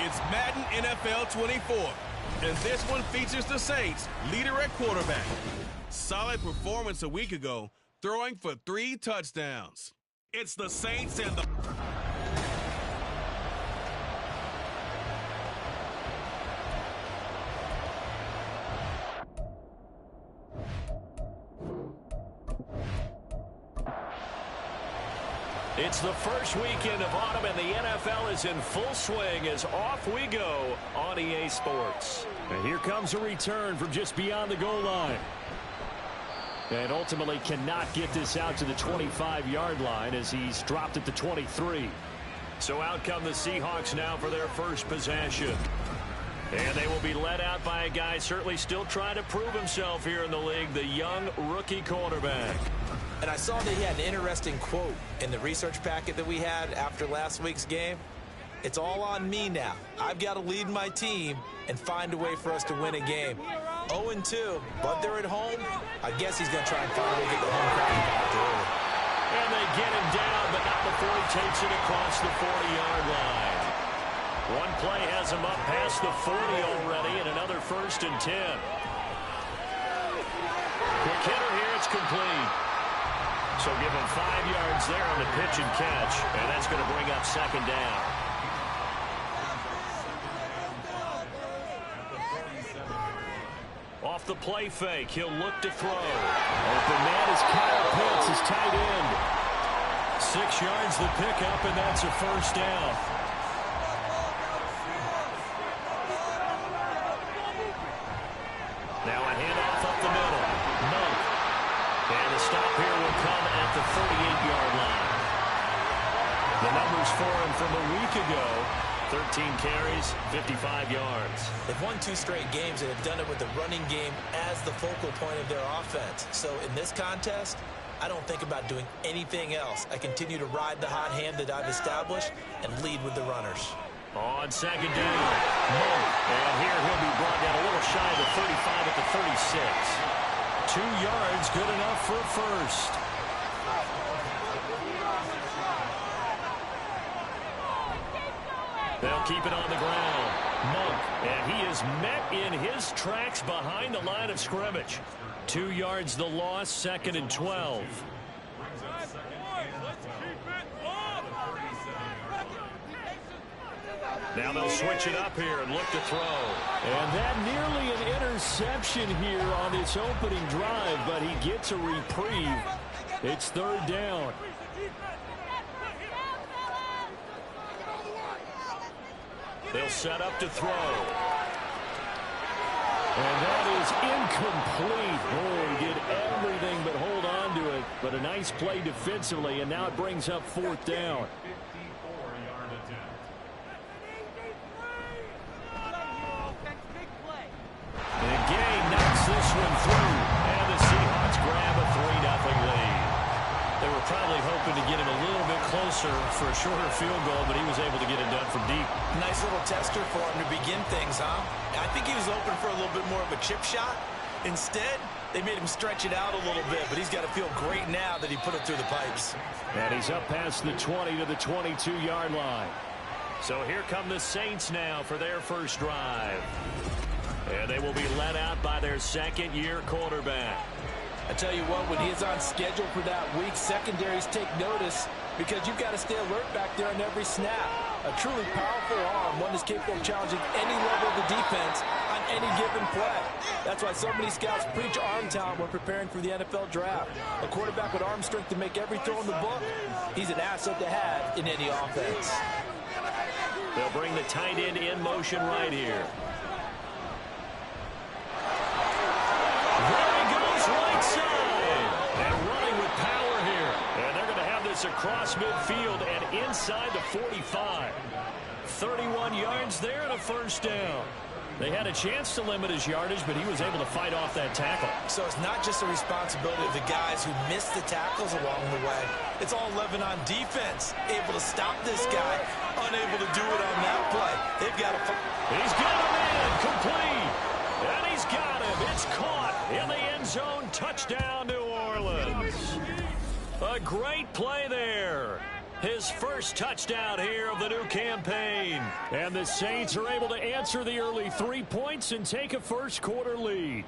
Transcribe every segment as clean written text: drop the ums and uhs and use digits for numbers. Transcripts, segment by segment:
It's Madden NFL 24, and this one features the Saints, leader at quarterback. Solid performance a week ago, throwing for 3 touchdowns. It's the Saints and the... It's the first weekend of autumn, and the NFL is in full swing as off we go on EA Sports. And here comes a return from just beyond the goal line. And ultimately cannot get this out to the 25-yard line as he's dropped at the 23. So out come the Seahawks now for their first possession. And they will be led out by a guy certainly still trying to prove himself here in the league, the young rookie quarterback. And I saw that he had an interesting quote in the research packet that we had after last week's game. It's all on me now. I've got to lead my team and find a way for us to win a game. 0-2, but they're at home. I guess he's going to try and find a way to get the home crowd involved early. And they get him down, but not before he takes it across the 40-yard line. One play has him up past the 40 already, and another 1st and 10. Quick hitter here, it's complete. So give him 5 yards there on the pitch and catch, and that's going to bring up 2nd down. Off the play fake, he'll look to throw. Open man is Kyle Pitts, his tight end. 6 yards the pickup, and that's a 1st down. Now a handoff up the middle. Monk. And the stop here will come at the 38-yard line. The numbers for him from a week ago, 13 carries, 55 yards. They've won 2 straight games and have done it with the running game as the focal point of their offense. So in this contest, I don't think about doing anything else. I continue to ride the hot hand that I've established and lead with the runners. On 2nd down, Monk. And here he'll be brought down a little shy of the 35 at the 36. 2 yards, good enough for a 1st. They'll keep it on the ground. Monk, and he is met in his tracks behind the line of scrimmage. 2 yards the loss, 2nd and 12. Now they'll switch it up here and look to throw. And that nearly an interception here on this opening drive, but he gets a reprieve. It's 3rd down. They'll set up to throw. And that is incomplete. Oh, he did everything but hold on to it. But a nice play defensively, and now it brings up 4th down. And Gay knocks this one through. And the Seahawks grab a 3-0 lead. They were probably hoping to get him a little bit closer for a shorter field goal, but he was able to get it done from deep. Nice little tester for him to begin things, huh? I think he was open for a little bit more of a chip shot. Instead, they made him stretch it out a little bit, but he's got to feel great now that he put it through the pipes. And he's up past the 20 to the 22-yard line. So here come the Saints now for their first drive. And they will be led out by their 2nd-year quarterback. I tell you what, when he is on schedule for that week, secondaries take notice because you've got to stay alert back there on every snap. A truly powerful arm, one that's capable of challenging any level of the defense on any given play. That's why so many scouts preach arm talent when preparing for the NFL draft. A quarterback with arm strength to make every throw in the book, he's an asset to have in any offense. They'll bring the tight end in motion right here. There he goes right side. And running with power here. And they're going to have this across midfield and inside the 45. 31 yards there and a 1st down. They had a chance to limit his yardage, but he was able to fight off that tackle. So it's not just the responsibility of the guys who missed the tackles along the way. It's all 11 on defense. Able to stop this guy, unable to do it on that play. They've got to... He's got him in, complete. And he's got him. It's caught in the end zone. Touchdown, New Orleans. A great play there. His first touchdown here of the new campaign. And the Saints are able to answer the early 3 points and take a first quarter lead.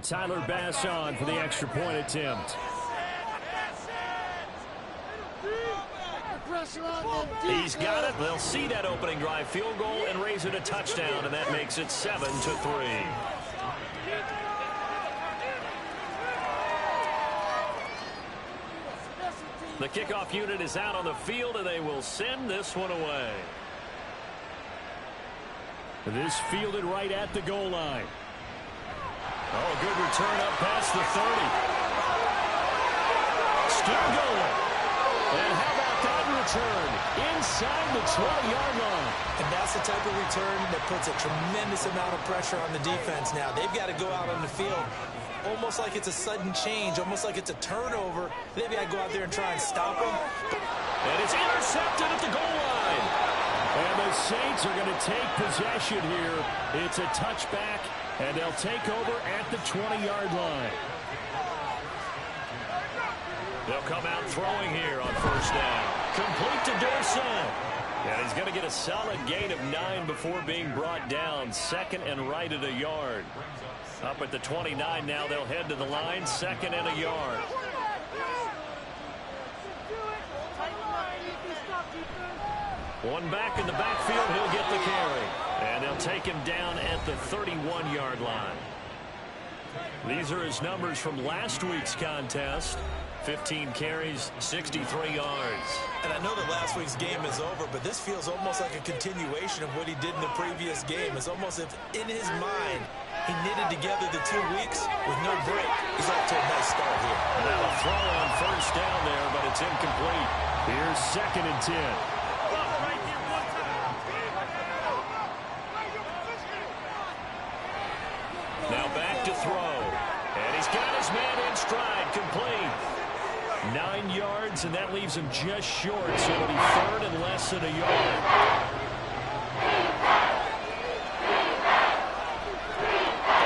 Tyler Bass on for the extra point attempt. He's got it. They'll see that opening drive field goal and raise it a touchdown, and that makes it 7-3. The kickoff unit is out on the field, and they will send this one away. This fielded right at the goal line. Oh, good return up past the 30. Still going. And how about that return? Inside the 20-yard line. And that's the type of return that puts a tremendous amount of pressure on the defense now. They've got to go out on the field almost like it's a sudden change, almost like it's a turnover. They've got to go out there and try and stop them. And it's intercepted at the goal line. And the Saints are going to take possession here. It's a touchback, and they'll take over at the 20-yard line. They'll come out throwing here on first down. Complete to Dorsett. And he's going to get a solid gain of 9 before being brought down. Second and right at a yard. Up at the 29 now, they'll head to the line. Second and a yard. One back in the backfield, he'll get the carry. And they'll take him down at the 31-yard line. These are his numbers from last week's contest. 15 carries, 63 yards. And I know that last week's game is over, but this feels almost like a continuation of what he did in the previous game. It's almost as if in his mind he knitted together the 2 weeks with no break. He's off to a nice start here. Now a throw on first down there, but it's incomplete. Here's second and 10. Now back to throw. And he's got his man in stride, complete. 9 yards, and that leaves him just short, so it'll be third and less than a yard.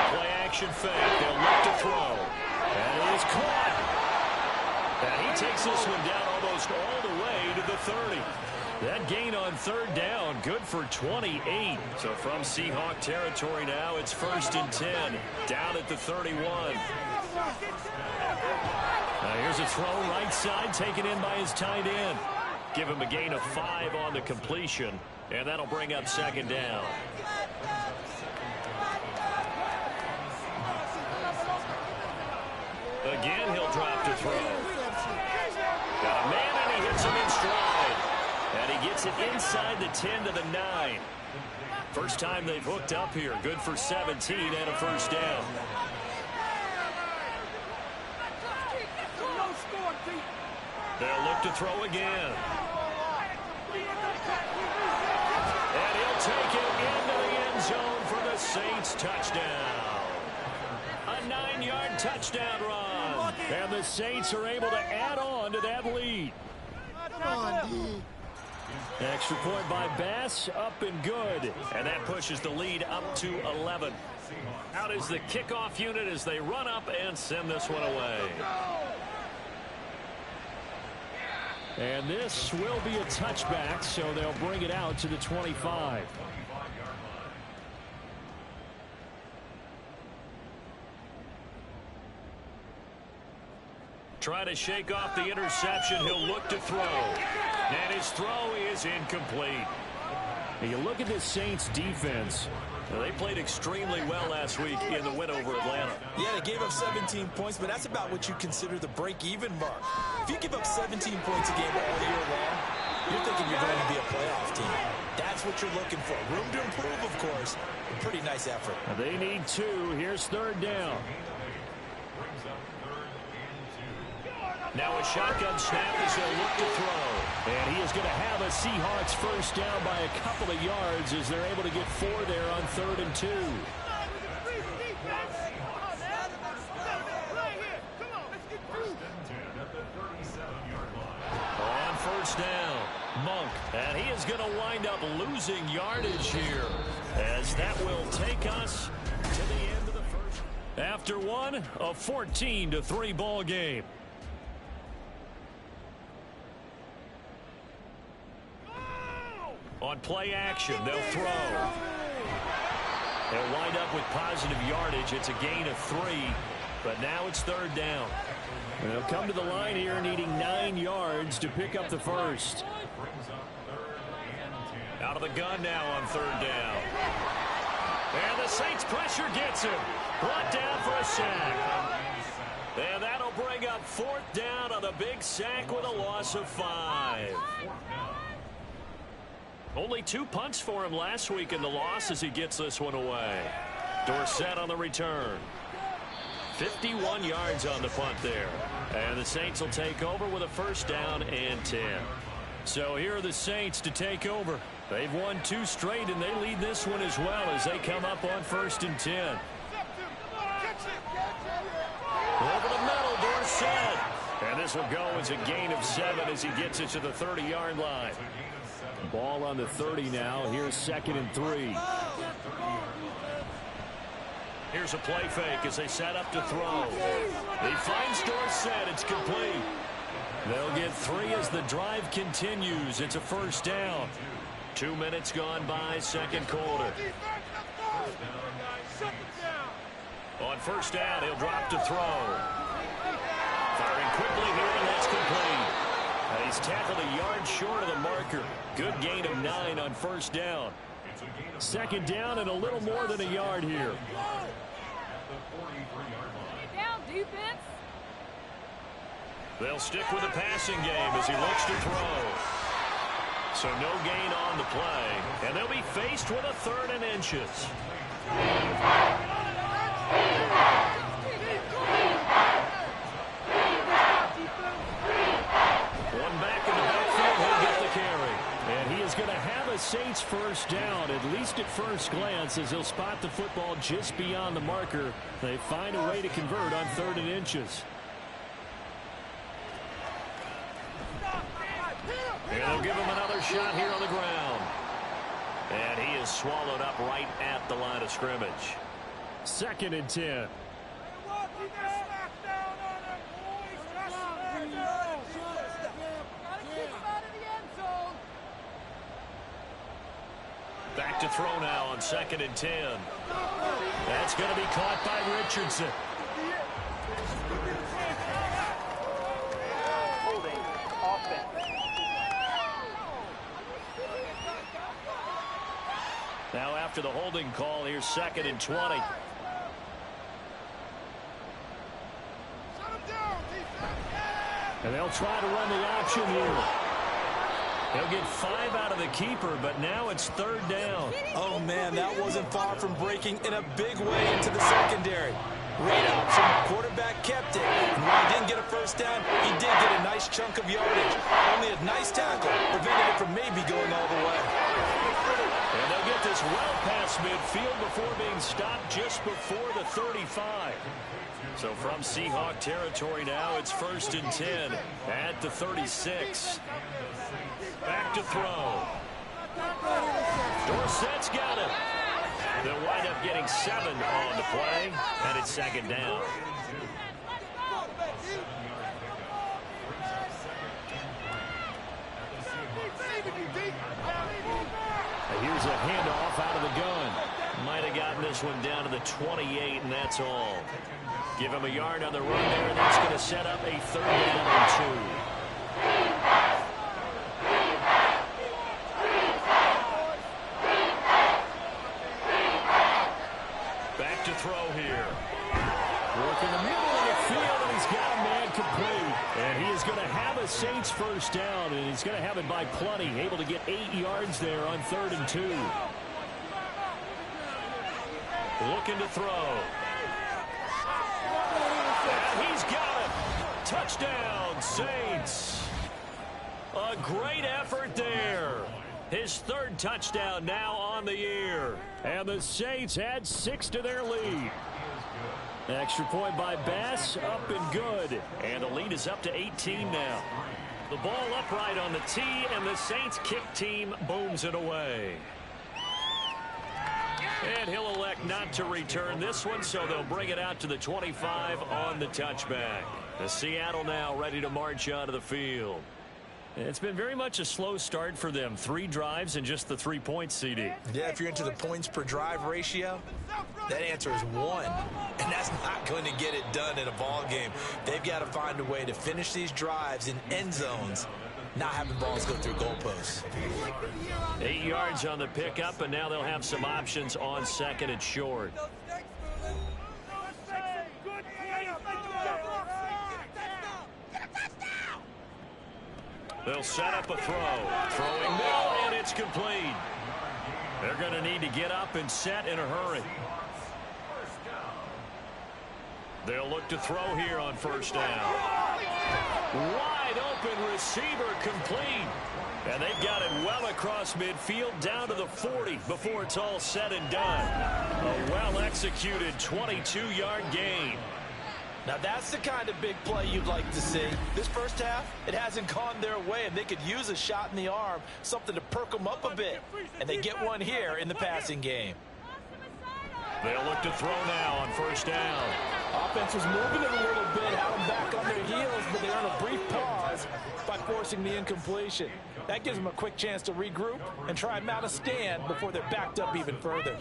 Play action fake. They'll look to throw. And it is caught. And he takes this one down almost all the way to the 30. That gain on third down, good for 28. So from Seahawk territory now, it's first and 10. Down at the 31. Here's a throw right side, taken in by his tight end. Give him a gain of 5 on the completion, and that'll bring up second down. Again, he'll drop to throw. Got a man, and he hits him in stride. And he gets it inside the 10 to the 9. First time they've hooked up here. Good for 17 and a first down. They'll look to throw again. And he'll take it into the end zone for the Saints touchdown. A 9-yard touchdown run. And the Saints are able to add on to that lead. Come on, D. Extra point by Bass, up and good. And that pushes the lead up to 11. Out is the kickoff unit as they run up and send this one away. And this will be a touchback, so they'll bring it out to the 25. Try to shake off the interception. He'll look to throw. And his throw is incomplete. And you look at this Saints defense. Now, they played extremely well last week in the win over Atlanta. Yeah, they gave up 17 points, but that's about what you consider the break-even mark. If you give up 17 points a game all year long, you're thinking you're going to be a playoff team. That's what you're looking for. Room to improve, of course. A pretty nice effort. They need 2. Here's third down. Now a shotgun snap as he'll look to throw. And he is going to have a Seahawks first down by a couple of yards as they're able to get 4 there on 3rd and 2. On first down, Monk. And he is going to wind up losing yardage here as that will take us to the end of the first. After one, a 14-3 ball game. On play action, they'll throw. They'll wind up with positive yardage. It's a gain of 3, but now it's third down. They'll come to the line here needing 9 yards to pick up the first. Out of the gun now on third down. And the Saints pressure gets him. Brought down for a sack. And that'll bring up fourth down on a big sack with a loss of 5. Only 2 punts for him last week in the loss as he gets this one away. Dorsett on the return. 51 yards on the punt there. And the Saints will take over with a first down and 10. So here are the Saints to take over. They've won 2 straight, and they lead this one as well as they come up on first and 10. Over the middle, Dorsett. And this will go as a gain of 7 as he gets it to the 30-yard line. Ball on the 30 now. Here's 2nd and 3. Here's a play fake as they set up to throw. He finds Dorsett. It's complete. They'll get 3 as the drive continues. It's a first down. 2 minutes gone by, second quarter. On first down, he'll drop to throw. Firing quickly here, and that's complete. And he's tackled a yard short of the marker. Good gain of 9 on first down. Second down and a little more than a yard here. Down, defense. They'll stick with the passing game as he looks to throw. So no gain on the play. And they'll be faced with a 3rd and inches. One back in the backfield, he'll get the carry. And he is going to have a Saints first down, at least at first glance, as he'll spot the football just beyond the marker. They find a way to convert on 3rd and inches. And they'll give him another shot here on the ground. And he is swallowed up right at the line of scrimmage. 2nd and 10. Back to throw now on 2nd and 10. That's going to be caught by Richardson. Now after the holding call, here's 2nd and 20. And they'll try to run the option here. They'll get 5 out of the keeper, but now it's 3rd down. Oh, man, that wasn't far from breaking in a big way into the secondary. Great option. Quarterback kept it. And while he didn't get a first down, he did get a nice chunk of yardage. Only a nice tackle prevented it from maybe going all the way. And they'll get this well past midfield before being stopped just before the 35. So from Seahawk territory now, it's 1st and 10 at the 36. Back to throw. Dorsett's got it. They'll wind up getting 7 on the play, and it's 2nd down. Here's a handoff out of the gun. Might have gotten this one down to the 28, and that's all. Give him a yard on the run there, and that's going to set up a 3rd down and 2. Back to throw here. Working the middle of the field, and he's got a man complete. And he is going to have a Saints first down, and he's going to have it by plenty. Able to get 8 yards there on 3rd and 2. Looking to throw. And he's got it. Touchdown, Saints. A great effort there. His 3rd touchdown now on the year. And the Saints add 6 to their lead. Extra point by Bass, up and good. And the lead is up to 18 now. The ball upright on the tee, and the Saints kick team booms it away. And he'll elect elect not to return this one, so they'll bring it out to the 25 on the touchback. The Seattle now ready to march onto the field. It's been very much a slow start for them. 3 drives and just the 3 points, CD. Yeah, if you're into the points per drive ratio, that answer is 1. And that's not going to get it done in a ball game. They've got to find a way to finish these drives in end zones, not having balls go through goalposts. 8 yards on the pickup, and now they'll have some options on second and short. They'll set up a throw. Throwing middle, and it's complete. They're going to need to get up and set in a hurry. They'll look to throw here on first down. Wide open receiver complete. And they've got it well across midfield down to the 40 before it's all said and done. A well-executed 22-yard gain. Now that's the kind of big play you'd like to see. This first half, it hasn't gone their way, and they could use a shot in the arm, something to perk them up a bit. And they get one here in the passing game. They'll look to throw now on first down. Offense was moving it a little bit, had them back on their heels, but they earn a brief pause by forcing the incompletion. That gives them a quick chance to regroup and try and mount a stand before they're backed up even further.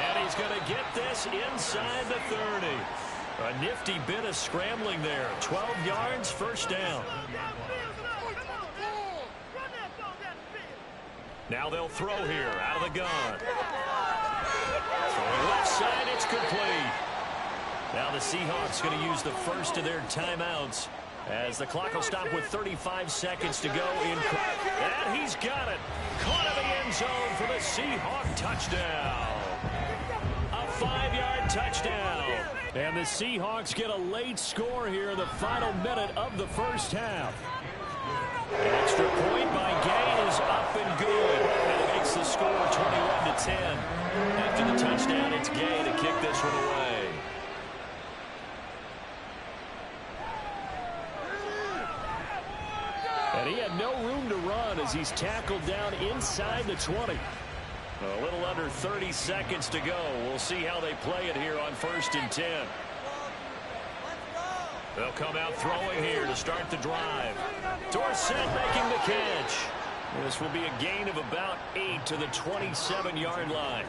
And he's going to get this inside the 30. A nifty bit of scrambling there. 12 yards, first down. Now they'll throw here out of the gun. Left side, it's complete. Now the Seahawks going to use the first of their timeouts as the clock will stop with 35 seconds to go. And he's got it. Caught in the end zone for the Seahawk touchdown. A 5-yard touchdown. And the Seahawks get a late score here in the final minute of the first half. An extra point by Gay is up and good. And it makes the score 21-10. After the touchdown, it's Gay to kick this one away. And he had no room to run as he's tackled down inside the 20. A little under 30 seconds to go. We'll see how they play it here on 1st and 10. They'll come out throwing here to start the drive. Dorsett making the catch. This will be a gain of about 8 to the 27-yard line.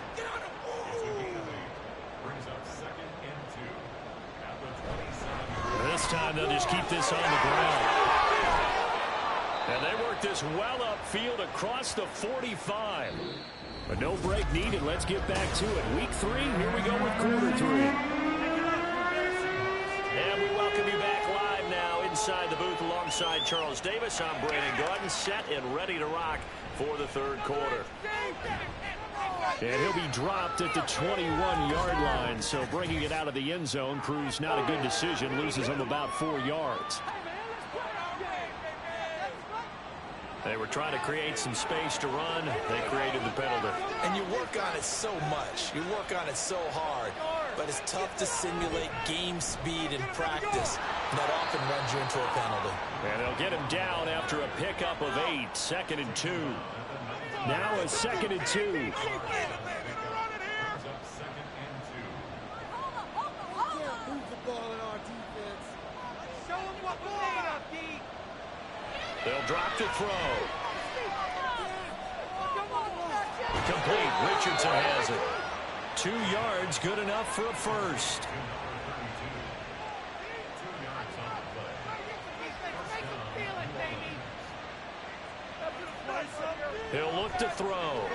This time they'll just keep this on the ground. And they work this well upfield across the 45. But no break needed. Let's get back to it. Week 3, here we go with quarter 3. And we welcome you back live now inside the booth alongside Charles Davis. I'm Brandon Gaudin, set and ready to rock for the third quarter. And he'll be dropped at the 21-yard line, so bringing it out of the end zone proves not a good decision. Loses him about 4 yards. They were trying to create some space to run. They created the penalty. And you work on it so much. You work on it so hard. But it's tough to simulate game speed in practice. And that often runs you into a penalty. And they'll get him down after a pickup of 8. 2nd and 2. Now a 2nd and 2. Move the ball in our defense. Show them what we're made of, D. They'll drop to throw. Complete. Richardson has it. 2 yards, good enough for a first. He'll look to throw.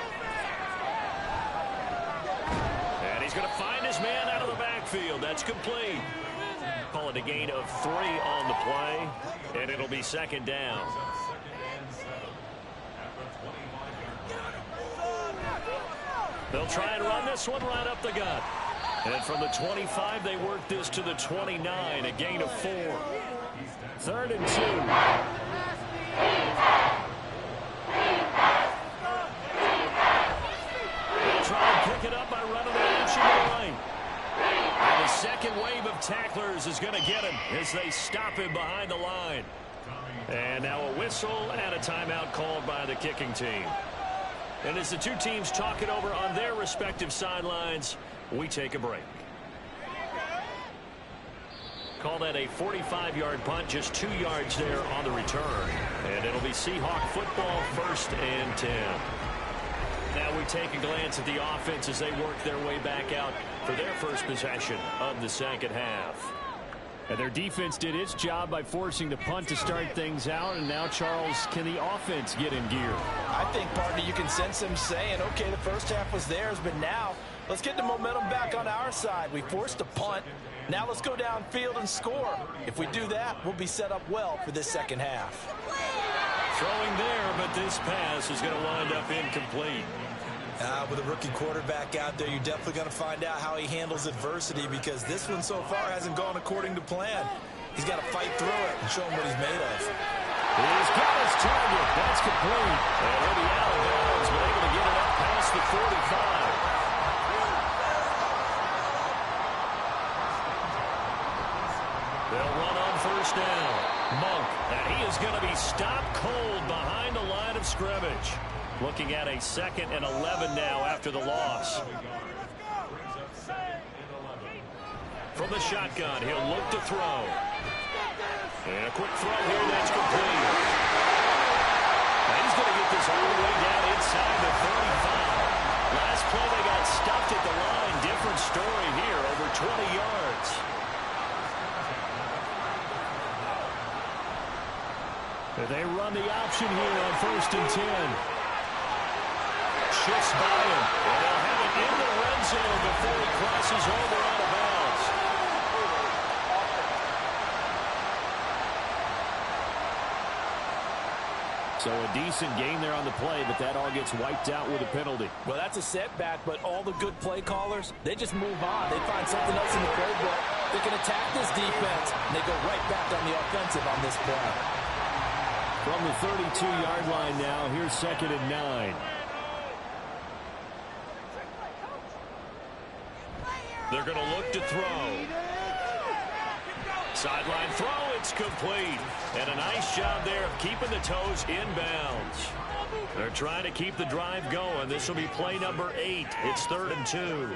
And he's going to find his man out of the backfield. That's complete. Call it a gain of 3 on the play, and it'll be 2nd down. They'll try and run this one right up the gut. And from the 25, they work this to the 29, a gain of 4. 3rd and 2. They'll try and pick it up by running the option to the right. And the second wave of tacklers is going to get him as they stop him behind the line. And now a whistle and a timeout called by the kicking team. And as the two teams talk it over on their respective sidelines, we take a break. Call that a 45-yard punt, just 2 yards there on the return. And it'll be Seahawk football, 1st and 10. Now we take a glance at the offense as they work their way back out for their first possession of the second half. And their defense did its job by forcing the punt to start things out. And now, Charles, can the offense get in gear? I think, partner, you can sense them saying, okay, the first half was theirs, but now let's get the momentum back on our side. We forced a punt. Now let's go downfield and score. If we do that, we'll be set up well for this second half. Throwing there, but this pass is going to wind up incomplete. With a rookie quarterback out there, you're definitely going to find out how he handles adversity, because this one so far hasn't gone according to plan. He's got to fight through it and show him what he's made of. He's got his target. That's complete. And he'll be out of bounds, but able to get it up past the 45. They'll run on 1st down. Monk, and he is going to be stopped cold behind the line of scrimmage. Looking at a 2nd and 11 now after the loss. From the shotgun, he'll look to throw. And a quick throw here, that's complete. And he's going to get this all the way down inside the 35. Last play, they got stuffed at the line. Different story here, over 20 yards. They run the option here on 1st and 10. Shifts by him. And they'll have it in the red zone before he crosses over out of bounds. So a decent game there on the play, but that all gets wiped out with a penalty. Well, that's a setback, but all the good play callers, they just move on. They find something else in the playbook. They can attack this defense, and they go right back on the offensive on this play. From the 32-yard line now, here's 2nd and 9. They're going to look to throw. Sideline throw, it's complete. And a nice job there of keeping the toes inbounds. They're trying to keep the drive going. This will be play number 8. It's 3rd and 2.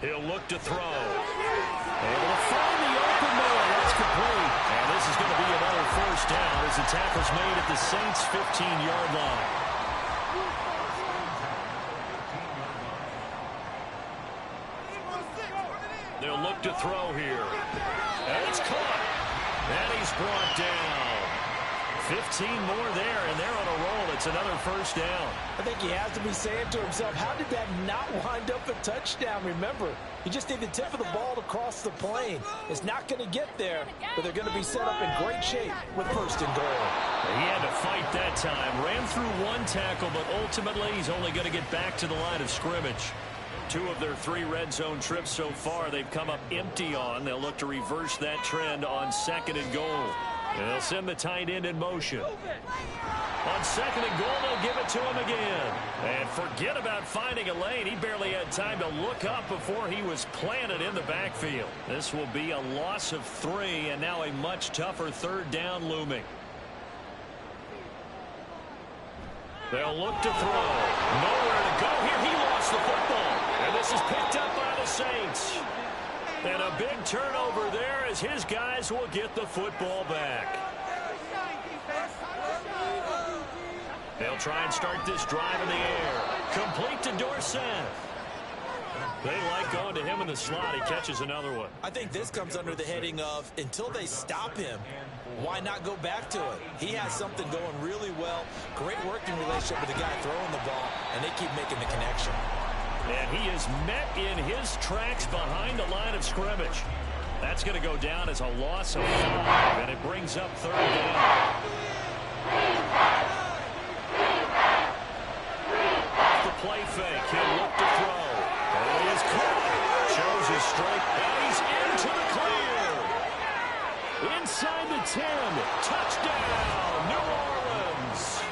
He'll look to throw. Able to find the open man. That's complete. And this is going to be another 1st down as the tackle's made at the Saints' 15-yard line. They'll look to throw here. And it's caught. And he's brought down. 15 more there, and they're on a roll. It's another 1st down. I think he has to be saying to himself, how did that not wind up a touchdown? Remember, you just need the tip of the ball to cross the plane. It's not going to get there, but they're going to be set up in great shape with 1st and goal. He had to fight that time. Ran through one tackle, but ultimately he's only going to get back to the line of scrimmage. 2 of their 3 red zone trips so far they've come up empty on. They'll look to reverse that trend on 2nd and goal. And they'll send the tight end in motion. On 2nd and goal, they'll give it to him again. And forget about finding a lane. He barely had time to look up before he was planted in the backfield. This will be a loss of 3, and now a much tougher 3rd down looming. They'll look to throw. Nowhere to go here. He lost the football. And this is picked up by the Saints. And a big turnover there as his guys will get the football back. They'll try and start this drive in the air. Complete to Dorsett. They like going to him in the slot. He catches another one. I think this comes under the heading of, until they stop him, why not go back to it? He has something going really well. Great working relationship with the guy throwing the ball, and they keep making the connection. And he is met in his tracks behind the line of scrimmage. That's going to go down as a loss of 5, and it brings up 3rd down. The play fake. He'll look to throw. And he is caught. Shows his strength, and he's into the clear. Inside the 10. Touchdown, New Orleans.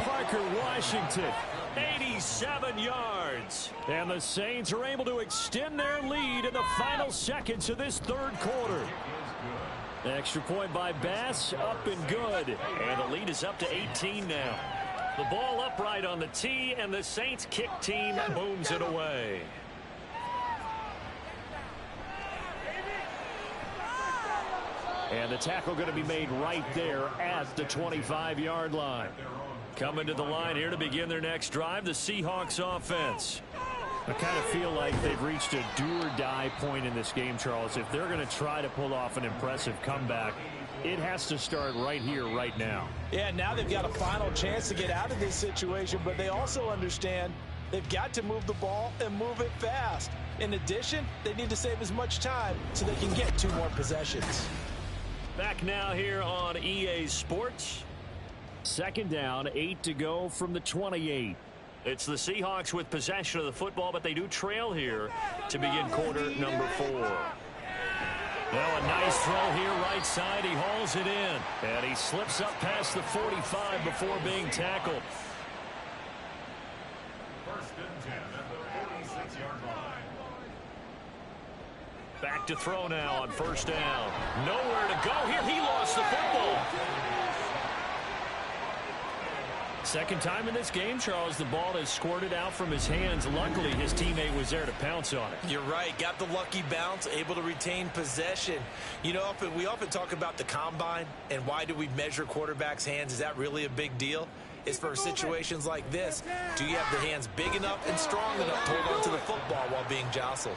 Parker Washington 87 yards. And the Saints are able to extend their lead in the final seconds of this third quarter. Extra point by Bass, up and good. And the lead is up to 18 now. The ball upright on the tee, and the Saints kick team booms it away. And the tackle going to be made right there at the 25-yard line. Coming to the line here to begin their next drive, the Seahawks offense. I kind of feel like they've reached a do-or-die point in this game, Charles. If they're going to try to pull off an impressive comeback, it has to start right here, right now. Yeah, now they've got a final chance to get out of this situation, but they also understand they've got to move the ball and move it fast. In addition, they need to save as much time so they can get 2 more possessions. Back now here on EA Sports. Second down, 8 to go from the 28. It's the Seahawks with possession of the football, but they do trail here to begin quarter number 4. Now a nice throw here right side. He hauls it in. And he slips up past the 45 before being tackled. First and 10 at the 46-yard line. Back to throw now on first down. Nowhere to go here. He lost the football. Second time in this game, Charles, the ball has squirted out from his hands. Luckily, his teammate was there to pounce on it. You're right. Got the lucky bounce, able to retain possession. You know, we often talk about the combine and why do we measure quarterbacks' hands. Is that really a big deal? It's for situations like this. Do you have the hands big enough and strong enough to hold on to the football while being jostled?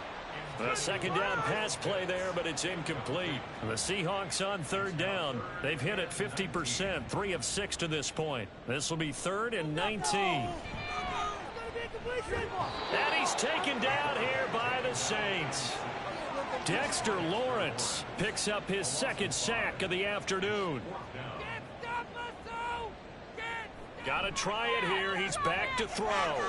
A second down pass play there, but it's incomplete. The Seahawks on third down. They've hit it 50%, 3 of 6 to this point. This will be 3rd and 19. And he's taken down here by the Saints. Dexter Lawrence picks up his 2nd sack of the afternoon. Got to try it here. He's back to throw.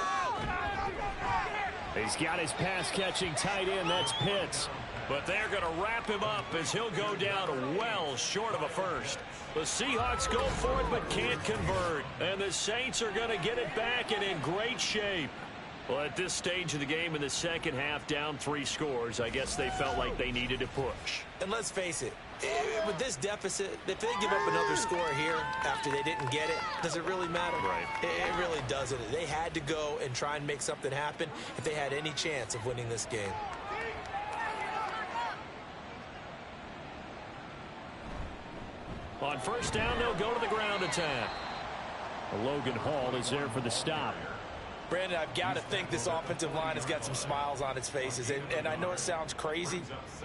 He's got his pass-catching tight end. That's Pitts. But they're going to wrap him up as he'll go down well short of a first. The Seahawks go for it but can't convert. And the Saints are going to get it back and in great shape. Well, at this stage of the game in the second half, down 3 scores, I guess they felt like they needed to push. And let's face it, with this deficit, if they give up another score here after they didn't get it, does it really matter? Right. It really doesn't. They had to go and try and make something happen if they had any chance of winning this game. On first down, they'll go to the ground attack. Logan Hall is there for the stop. Brandon, I've got to think this offensive line has got some smiles on its faces. And I know it sounds crazy,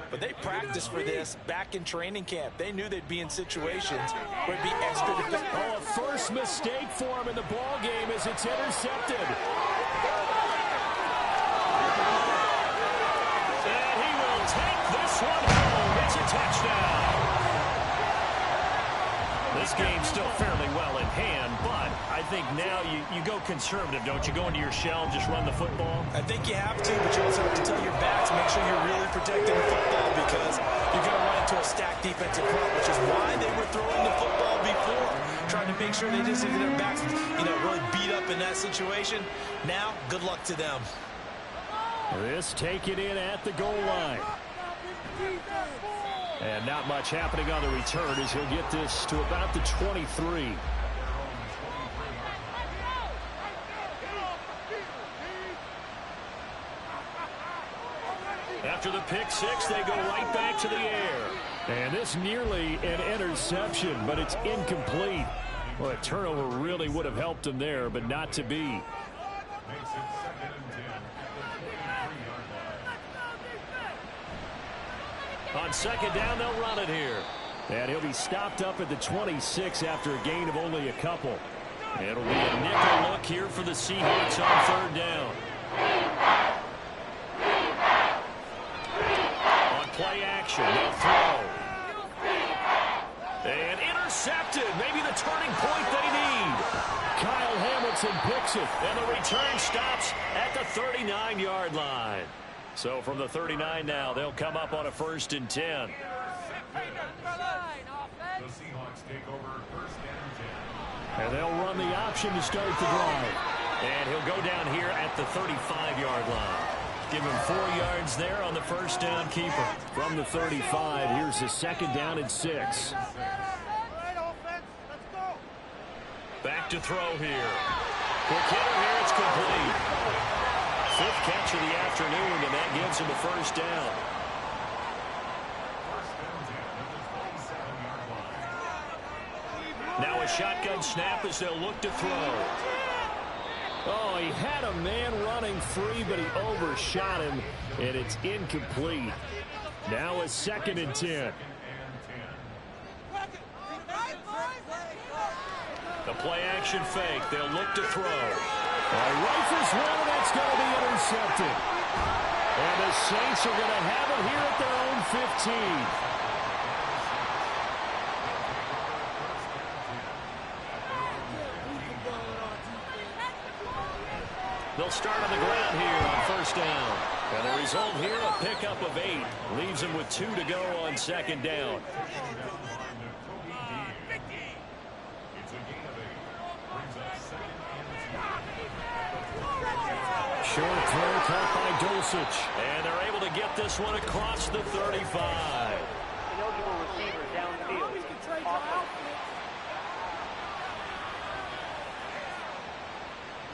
but they practiced for this back in training camp. They knew they'd be in situations where it'd be extra defensive. Oh, a first mistake for him in the ball game as it's intercepted. And he will take this one home. It's a touchdown. This game's still fairly well in hand, but I think now you go conservative, don't you? Go into your shell and just run the football? I think you have to, but you also have to tell your backs, make sure you're really protecting the football because you're going to run into a stacked defensive front, which is why they were throwing the football before, trying to make sure they just get their backs, really beat up in that situation. Now, good luck to them. This taken in at the goal line. And not much happening on the return as he'll get this to about the 23. After the pick six, they go right back to the air. And this nearly an interception, but it's incomplete. Well, a turnover really would have helped him there, but not to be. On second down, they'll run it here. And he'll be stopped up at the 26 after a gain of only a couple. It'll be a nickel look here for the Seahawks on third down. On play action, they'll throw. And intercepted. Maybe the turning point they need. Kyle Hamilton picks it. And the return stops at the 39-yard line. So from the 39 now, they'll come up on a 1st and 10. The Seahawks take over 1st and 10. And they'll run the option to start the drive. And he'll go down here at the 35-yard line. Give him 4 yards there on the first down keeper. From the 35, here's the second down and 6. Back to throw here. Quick hitter here, it's complete. 5th catch of the afternoon, and that gives him a first down. Now a shotgun snap as they'll look to throw. Oh, he had a man running free, but he overshot him, and it's incomplete. Now a 2nd and 10. The play-action fake. They'll look to throw. Rifles one, and that's going to be intercepted. And the Saints are going to have it here at their own 15. They'll start on the ground here on first down. And the result here, a pickup of 8. Leaves them with 2 to go on second down. Short throw caught by Dulcich. And they're able to get this one across the 35. Eligible receiver downfield.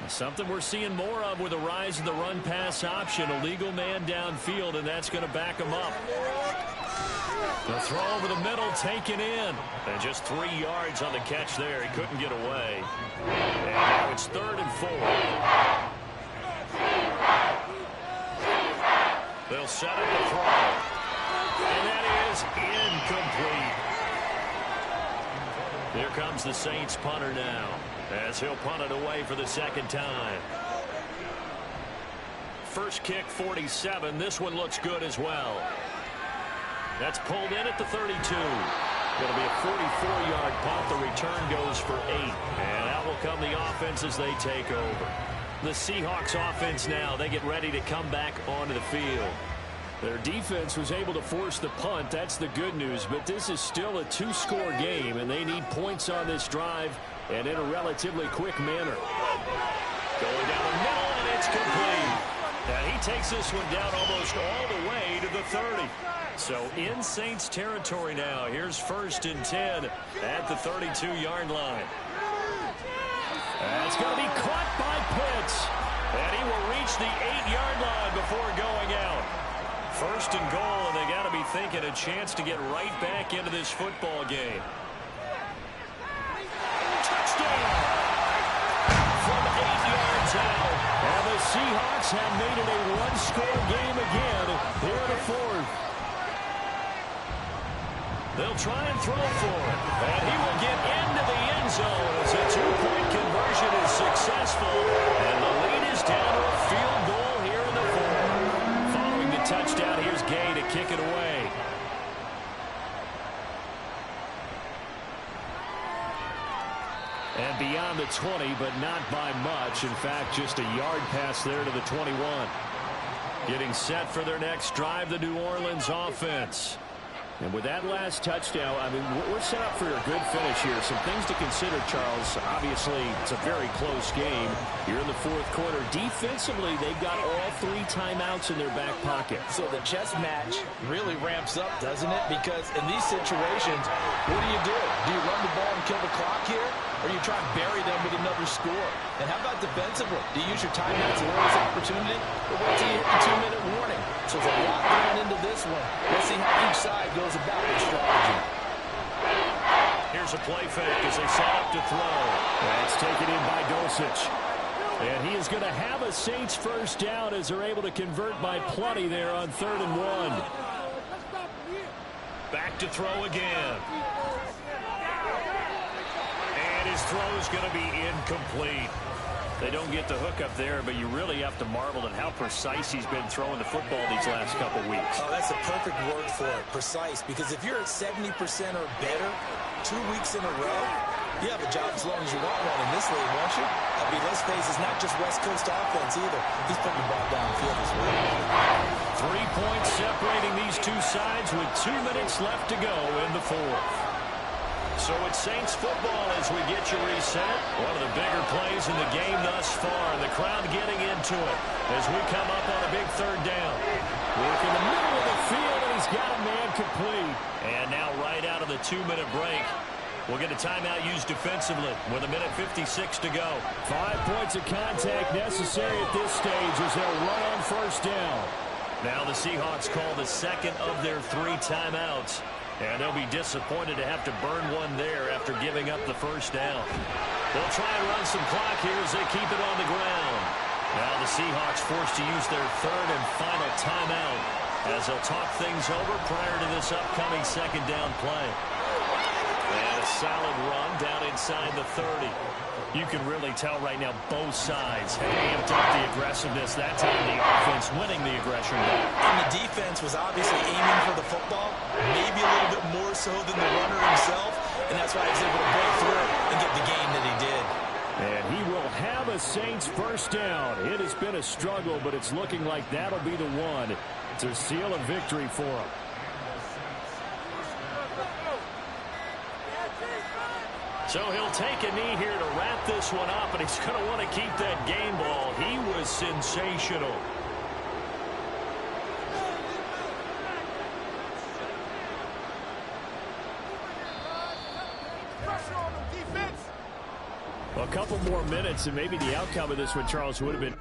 Something we're seeing more of with the rise of the run-pass option. A legal man downfield, and that's going to back him up. The throw over the middle, taken in. And just 3 yards on the catch there. He couldn't get away. And now it's 3rd and 4. They'll set up the throw. And that is incomplete. Here comes the Saints punter now, as he'll punt it away for the 2nd time. First kick, 47. This one looks good as well. That's pulled in at the 32. Going to be a 44-yard punt. The return goes for 8. And out will come the offense as they take over. The Seahawks offense now, they get ready to come back onto the field. Their defense was able to force the punt. That's the good news. But this is still a 2-score game, and they need points on this drive and in a relatively quick manner. Going down the middle, and it's complete. And he takes this one down almost all the way to the 30. So in Saints territory now. Here's 1st and 10 at the 32-yard line. That's going to be caught by Pitts. And he will reach the 8-yard line before going out. 1st and goal, and they got to be thinking a chance to get right back into this football game. Touchdown! From 8 yards out. And the Seahawks have made it a 1-score game again here in the 4th. They'll try and throw for it. And he will get into the end zone as a 2-point conversion is successful. And the lead is down to a field goal here in the 4th. Following the touchdown, here's Gay to kick it away. And beyond the 20, but not by much. In fact, just a yard pass there to the 21. Getting set for their next drive, the New Orleans offense. And with that last touchdown, I mean, we're set up for a good finish here. Some things to consider, Charles. Obviously, it's a very close game. You're in the 4th quarter. Defensively, they've got all 3 timeouts in their back pocket. So the chess match really ramps up, doesn't it? Because in these situations, what do? Do you run the ball and kill the clock here? Or you try and bury them with another score? And how about defensively? Do you use your timeouts and lose opportunity? Or wait till you hit the 2-minute warning? So there's a lot going into this one. Let's see how each side goes about their strategy. Here's a play fake as they set up to throw. That's taken in by Dulcich. And he is going to have a Saints first down as they're able to convert by plenty there on 3rd and 1. Back to throw again. And his throw is going to be incomplete. They don't get the hook up there, but you really have to marvel at how precise he's been throwing the football these last couple weeks. Oh, that's a perfect word for it, precise. Because if you're at 70% or better 2 weeks in a row, you have a job as long as you want one in this league, won't you? I mean, let's face it, it's not just West Coast offense either. He's putting the ball downfield as well. 3 points separating these two sides with 2 minutes left to go in the 4th. So it's Saints football as we get you reset. One of the bigger plays in the game thus far. The crowd getting into it as we come up on a big third down. Work in the middle of the field, and he's got a man complete. And now right out of the 2-minute break, we'll get a timeout used defensively with 1:56 to go. 5 points of contact necessary at this stage as they'll run on first down. Now the Seahawks call the second of their 3 timeouts. And they'll be disappointed to have to burn one there after giving up the first down. They'll try and run some clock here as they keep it on the ground. Now the Seahawks forced to use their 3rd and final timeout as they'll talk things over prior to this upcoming second down play. And a solid run down inside the 30. You can really tell right now both sides have amped up the aggressiveness. That time the offense winning the aggression back. And the defense was obviously aiming for the football, maybe a little bit more so than the runner himself, and that's why he was able to break through and get the gain that he did. And he will have a Saints first down. It has been a struggle, but it's looking like that'll be the one to seal a victory for him. So he'll take a knee here to wrap this one up, and he's going to want to keep that game ball. He was sensational. A couple more minutes, and maybe the outcome of this one, Charles, would have been